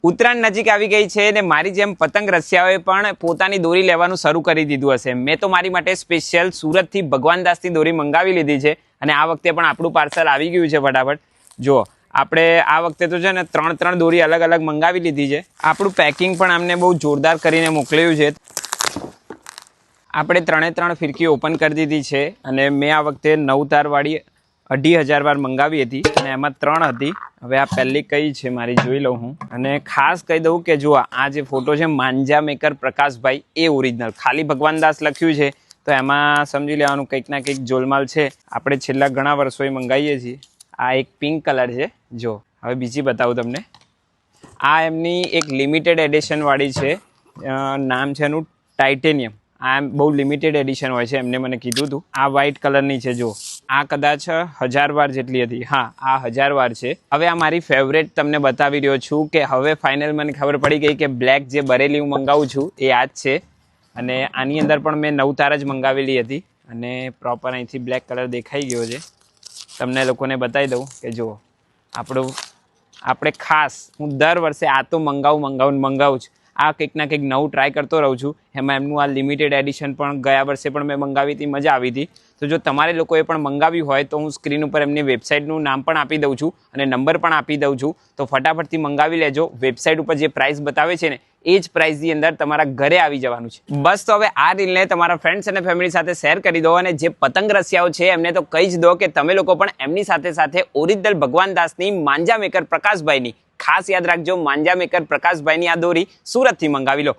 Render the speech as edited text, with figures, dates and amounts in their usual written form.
ઉત્તરાયણ નજીક આવી ગઈ છે ને મારી જેમ પતંગ રસિયાઓએ પણ પોતાની દોરી લેવાનું શરૂ કરી દીધું હશે। મેં તો મારી માટે સ્પેશિયલ સુરતથી ભગવાનદાસની દોરી મંગાવી લીધી છે અને આ વખતે પણ આપણું પાર્સલ આવી ગયું છે ફટાફટ। જો આપણે આ વખતે તો છે ને ત્રણ દોરી અલગ અલગ મંગાવી લીધી છે। આપણું પેકિંગ પણ આમને બહુ જોરદાર કરીને મોકલ્યું છે। આપણે 3 ફિરકી ઓપન કરી દીધી છે અને મેં આ વખતે 9 તારવાળી 2500 વાર મંગાવી હતી અને એમાં 3 હતી। હવે આ પહેલી કઈ છે મારી જોઈ લઉં હું। અને ખાસ કહી દઉં કે જો આ જે ફોટો છે માંજા મેકર પ્રકાશભાઈ એ ઓરિજિનલ, ખાલી ભગવાનદાસ લખ્યું છે તો એમાં સમજી લેવાનું કંઈક ના કંઈક જોલમાલ છે। આપણે છેલ્લા ઘણા વર્ષોએ મંગાવીએ છીએ। આ એક પિંક કલર છે। જો હવે બીજી બતાવું તમને। આ એમની એક લિમિટેડ એડિશન વાળી છે, નામ છે એનું ટાઇટેનિયમ। આ બહુ લિમિટેડ એડિશન હોય છે, એમને મને કીધું હતું। આ વ્હાઇટ કલરની છે। જો આ કદાચ 1000 વાર જેટલી હતી। હા, આ 1000 વાર છે। હવે આ મારી ફેવરેટ તમને બતાવી રહ્યો છું કે હવે ફાઇનલ મને ખબર પડી ગઈ કે બ્લેક જે બરેલી હું મંગાવું છું એ આ જ છે। અને આની અંદર પણ મેં 9 તાર જ મંગાવેલી હતી અને પ્રોપર અહીંથી બ્લેક કલર દેખાઈ ગયો છે। તમને લોકોને બતાવી દઉં કે જો આપણે ખાસ હું દર વર્ષે આ તો મંગાવું જ। આ કંઈક ના કંઈક નવું ટ્રાય કરતો રહું છું। એમાં એમનું આ લિમિટેડ એડિશન પણ ગયા વર્ષે પણ મેં મંગાવી હતી, મજા આવી હતી। તો જો તમારે લોકોએ પણ મંગાવ્યું હોય તો હું સ્ક્રીન ઉપર એમની વેબસાઇટનું નામ પણ આપી દઉં છું અને નંબર પણ આપી દઉં છું, તો ફટાફટથી મંગાવી લેજો। વેબસાઇટ ઉપર જે પ્રાઇસ બતાવે છે ને એ જ પ્રાઇસની અંદર તમારા ઘરે આવી જવાનું છે। બસ તો હવે આ રીલને તમારા ફ્રેન્ડ્સ અને ફેમિલી સાથે શેર કરી દો અને જે પતંગ રસિયાઓ છે એમને તો કહી જ દો કે તમે લોકો પણ એમની સાથે ઓરિજિનલ ભગવાનદાસની માંજા મેકર પ્રકાશભાઈની ખાસ યાદ રાખજો, માંજા મેકર પ્રકાશભાઈની આ દોરી સુરતથી મંગાવી લો।